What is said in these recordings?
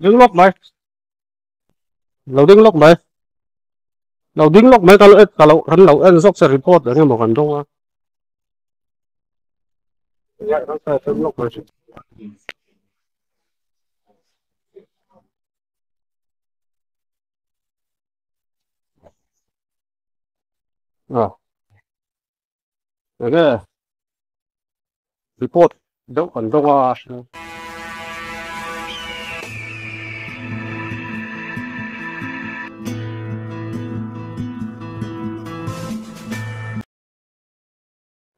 Đứng lốc mày, lâu đứng lốc mày, lâu đứng lốc mày kalau hắn lâu anh sốc sẽ report ở cái một hành động à, cái report đâu hành động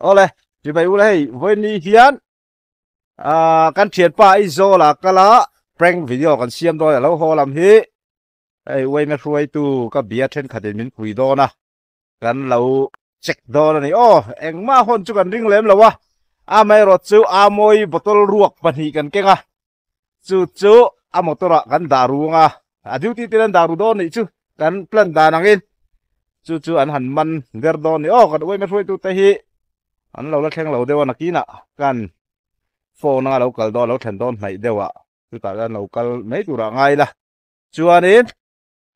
ole chỉ bay ulei với ni hiền kan thiệt pa izo là kala prank video kan siam đôi là lâu ho làm hi ai way me ruai tu ka bia then khaden min pui do na kan lâu check do na ni eng ma hon chu kan ring lem lawa mai ro chu moi botol ruak pani kan kenga chu motora kan daru nga duty tiran daru do ni chu kan plan da nangin chu an han man der do ni kan way me ruai tu te hi an lâu la khen lâu dewa nakina kan phone nga local do lo then don mai dewa chu ta kan local mai tu ra ngai la chuanin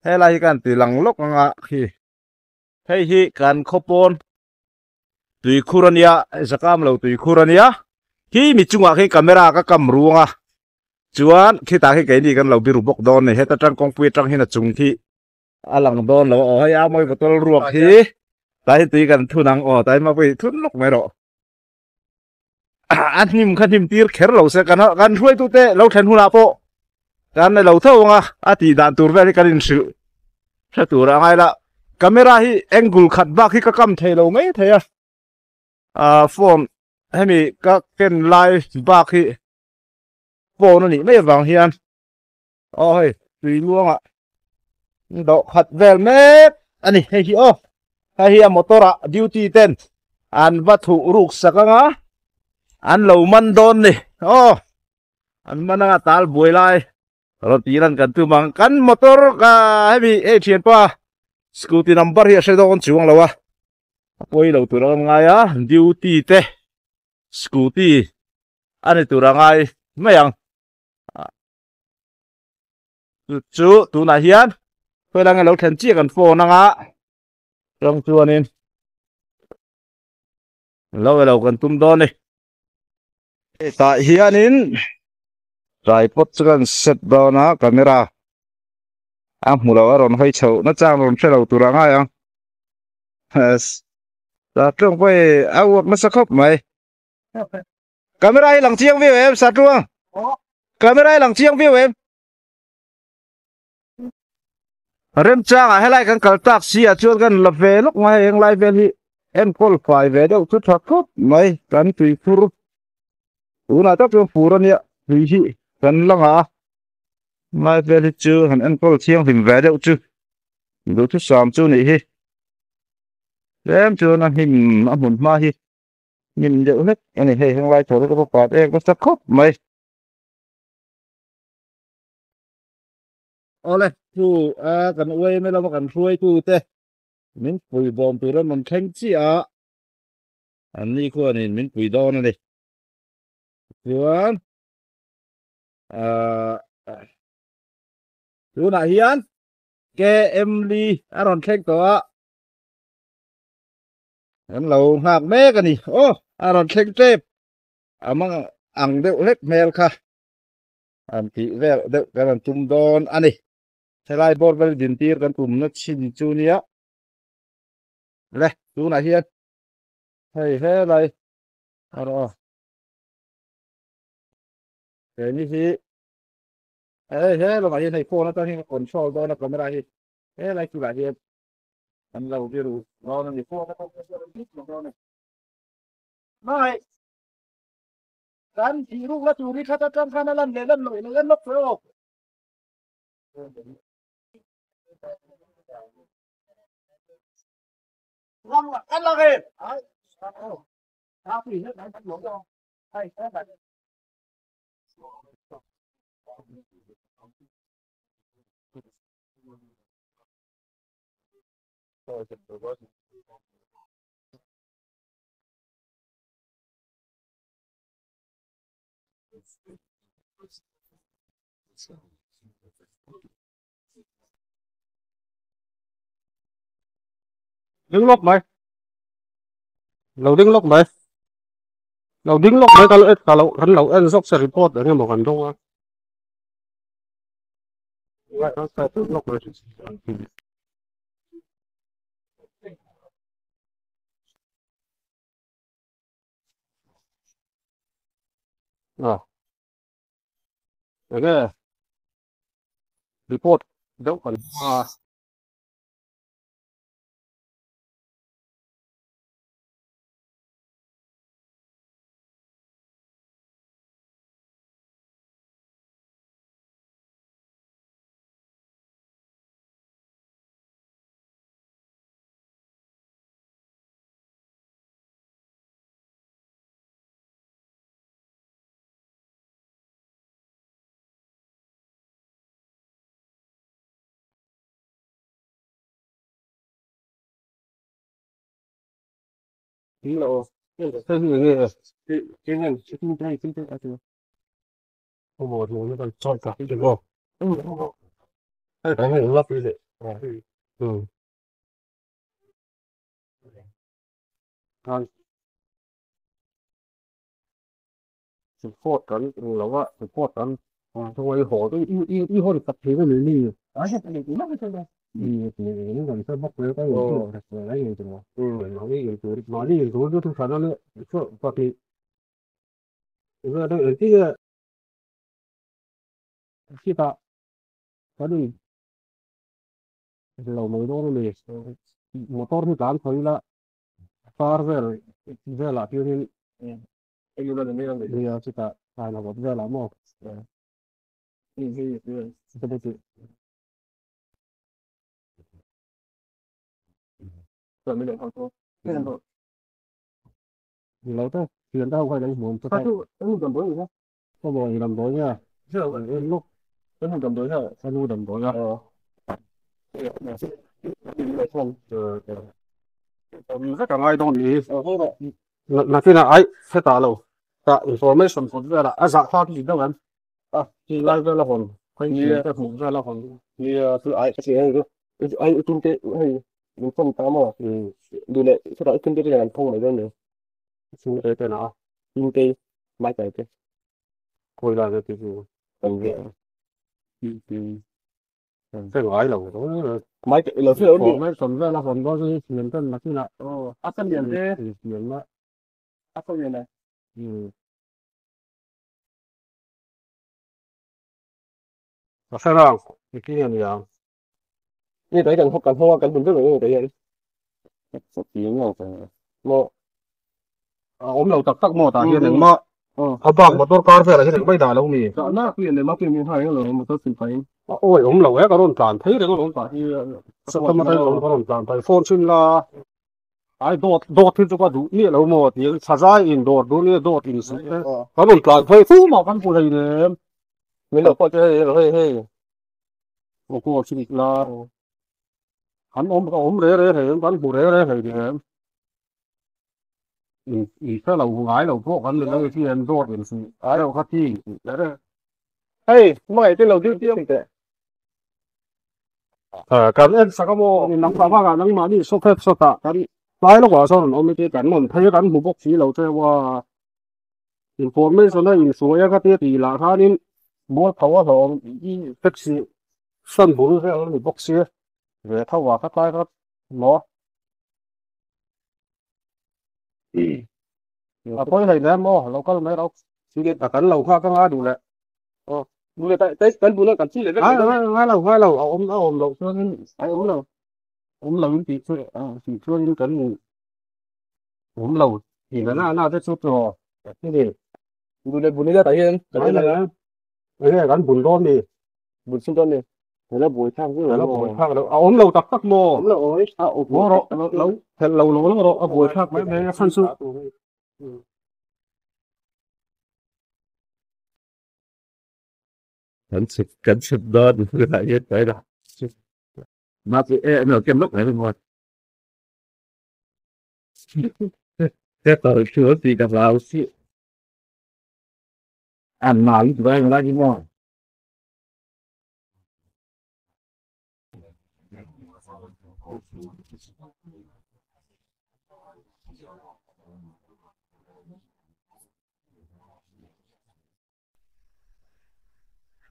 helai kan ti lang lok nga khi hei hi kan khopon tui khurania zakam lo tui khurania hi mi chunga khi camera ka kam ruanga chuan khi ta khi cái ni kan lo biru bok don ne heta tang kong pui tang hina chung thi alang don lo hai a moi botol ruak hi tai tui kan thunang tai ma pui thun lok mai ro anh nim khăn nim tir kher lo se kan ruai tu te lo then huna po kan lo thau nga ati dan tur ve kan in sil sa tur angai la camera hi angle khat ba khi ka kam thei lo mai theya phone hemi ka ken live ba khi phone ni mai wang hian oi tùy luang à do khat vel me ani hei hi hi motora duty ten an va thu ruk sakanga an lo man don ni an mana tal buai lai rồi tí lần cần tư bằng cắn motor ka hay bị thiền pa scooty number hi sẽ đâu con chịu lâu à quay đầu từ đó ngay á duty te scooty anh từ đó ngay mấy ang chú tu này hiền tôi đang nghe lâu thần chia cần phone năng á trong chùa nên lâu cần tum đón đi tại hiền nên tripod kan set down na camera mulawa ron hoi chau na chang ron thelo turanga yang ta trong vai awak na sakhop mai camera hi lang chiang view em sa truang camera hi lang chiang view em rem chang helai kan kal tak si chuan kan la ve lok mai eng lai vel hi en kol fai ve deuh chu thakop mai kan tui fur una ta chu furan ya tui hi kan langa mai vel hi chu han en kol chiang him ve deuh chu du chu sam chu ni hi em chu na him mun ma hi nhìn deuh hết anh hei hang lai thor ko pa te ko sakhop mai ole tu kan uai me lo kan ruai tu te min pui bom tu ron mon theng chi an ni ko ni min pui do na ni chuan tu na hian ke em li aron theng to an lo hak me kan ni aron theng tep amang ang deuh het mel kha an ti vel deuh kan tum don ani thelai bor vel din tir kan tum na chin chu nia le tu na hian hei he lai aro ke ni hi he lo ma hian hei phone ta hi control do na camera hi he lai ki ba hian an lo bi ru lo na ni phone ta ko lo na mai kan ti ru la tu ri kha ta kan khana lan le lan loi lan lok ro long là ăn là kì tao thì hết đánh lỗ cho hay thế này đứng lốc mày lầu đứng lốc mày lầu đứng lốc mày kalau kan lầu en sok se report dengan mau kan dong lốc mày à cái report đâu còn tính lộ thế người nghe cái này cái à chưa không một người còn chọn cả cái được không hay cái này lắp đi đấy ừ support kan lawa support kan thoi ho to i ho tập thể cái này đi ở cái này cũng mất cái đó ni kan sa bok le cái này cái đó nói đi rồi tôi phản nó cho có thì giờ đây ở cái ta có đi lầu mới đó này motor thì cán thôi là car về là tiêu đi cái đó là mấy người đi kita phải là một giờ lắm không seperti rồi mình lại học thôi cái này rồi lâu thế tiền đâu phải lấy muốn tôi cái cầm tối gì có bò gì cầm tối nha lúc cái cầm tối hả sao nu cầm tối nha không rất là ai đâu đi là khi nào ai sẽ trả lâu trả information của về là giả khoa gì đâu anh thì lại về là hồn hay như cái hồn về là hồn như từ ai cái gì cái ai tung cái hay mình không tám màดูแลสุดท้ายขึ้นได้ยังท่องไหนด้วยเนี่ยซึ่งcái nào tung cái máy cái coi là cái cái gọi là máy cái là phía đó máy còn về là hồn có gì nhận tên là cái nào áp cái điện thế nhận đó áp cái điện này và sao nào cái này là như thế cần hoa cần bình rất là như thế sắp tiếng rồi mà ốm đầu tập tắc mò tả hiện mà bang motor car phải là cái này đã lâu mì nó quyền này mà quyền miền Hải rồi motor xin phải ôi ốm đầu ấy có đồn tàn thấy đấy có đồn tàn thì sao mà thấy có đồn tàn phải phone xin là ai đốt thì cho đủ nghĩa là một thì sai in đốt đủ nghĩa đốt in có đồn tàn phải phú mà văn phụ này nè mình là có chơi rồi một cô xin là hắn ốm đấy thì văn phụ đấy thì cái lầu gái lầu phố hắn là cái chuyện đốt in ai đâu khác chi đấy hey mày cái lầu tiêu thì cảm ơn sao mà nắng phá phá nắng mà đi số phép số tạ cái lái lúc vào sau nó mới cái cảnh mình thấy cảnh một bốc xí lầu chơi qua information nó in số cái cái thì là他nên mua thầu thầu đi taxi sân bún cái nó bốc xí về thầu vào cái lái cái nó tôi thấy nè mò nó có mấy đâu chỉ cái cảnh lầu hoa cái ngã đủ lẹ đủ lẹ tại cảnh bún nó cảnh chỉ lẹ ngay lầu ôm lầu cho nên ai ôm lầu thì chỉ cho những cảnh ôm lầu thì nó nào tới chút rồi cái gì bún này tại hiện cái này gắn bún con đi bún xin con đi thế là bún thang cái là bún thang đâu ống lầu tập tắc mồ ống lầu ấy bún rồi lầu thế lầu nó rồi bún thang mấy cái phân su cảnh sụp đơn lại như vậy đó mà nó kem lúc này bên ngoài cái tờ sữa thì gặp vào ăn mà lúc vậy là gì mà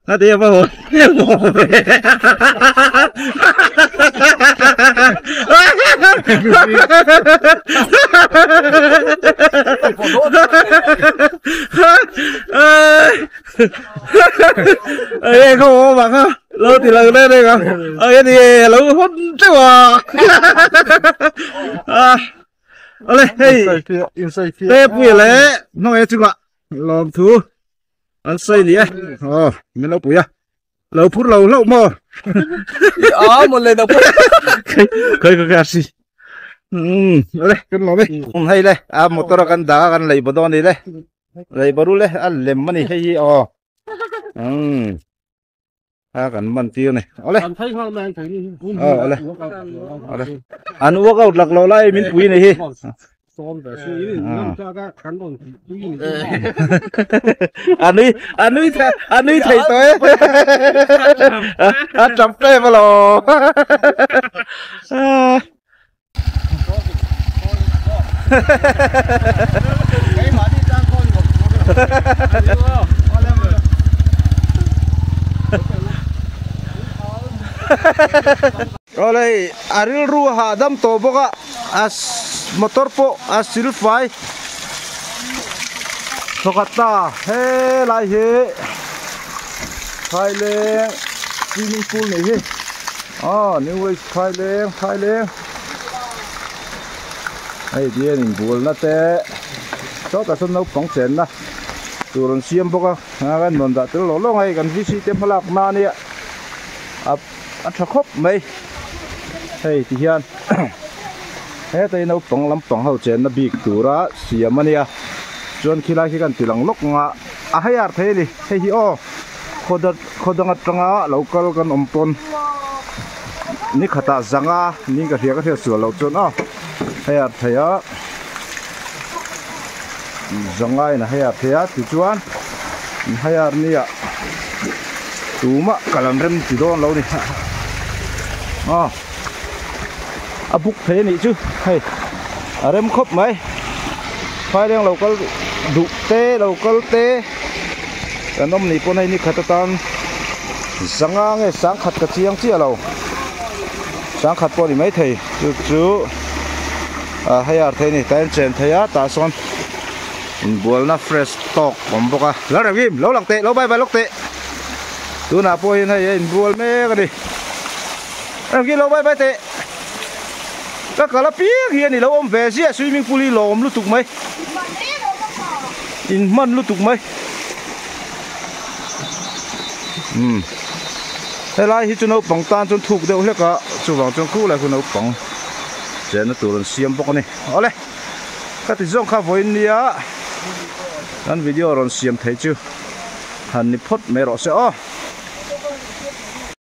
Nó đi vào hồn. Ê không có bằng không? Lâu thì lần đây đây không? Cái gì lâu hốt chứ mà. Ole, hey. Inside here. Tép quỷ lẽ, nó nghe chừng ạ. Làm thú. Anh xây đi ấy. Mình lâu bụi à. Lâu phút lâu mơ. Một lần đâu. Khơi cái gì. Ole, cái lò đấy. Hay đây. Một tờ kan đá kan lấy bờ đòn đi đây. Lấy bờ đu đây. Anh lem mà này hay kan man tiêu này. Ole. Anh thấy không đang thấy đi. Ole. Anh uống out lạc lâu lại mình bụi này hi. Xôm về suy nghĩ năm cho các cán bộ anh ấy thầy tôi anh chấm tê vào lò rồi đây aril ru ha dam to boka as motor po as silfai sokata he lai he Thailand swimming pool này he new way Thailand ai dia ning pool na te cho ta son nấu phóng chén na turon siam boka kan non da tel lo ngai kan visit tem halak na ni a thakop mai hey ti hian he tay nấu phóng lam phóng hậu chén na big tura siam ania chuan khilai khi kan tilang lok nga a hayar the ni he hi khodang atanga local kan ompon ni khata zanga ni ka hria ka hria su lo chon hayar thaya zanga ina hayar thaya ti chuan hayar nia tuma kalam rem ti don lo ni a buk thế này chứ hay rem khop mấy phai đang local đủ tê local tê cái nôm này con này ni khát tan sáng nghe sáng khát cái chiang chia lâu sáng khát con thì mấy thầy chú hay ở thế này tay trên thấy á ta son buồn na fresh stock bấm bốc lâu làm gì lâu lặng tệ lâu bay lóc tệ tu nào po hiện hay buồn mê cái đi làm gì lâu bay tệ các cái là biết hiện thì lâu ôm về gì swimming pool đi lồm lúc tục mấy in man lúc tục mấy thế lại khi chúng nó bằng tan chúng thuộc đều hết cả chúng vào trong khu lại chúng nó bằng chế nó tụi nó xiêm bốc này ở đây các cái giống khác với nia anh video rồi xiêm thấy chưa hành ni phốt mẹ rõ sẽ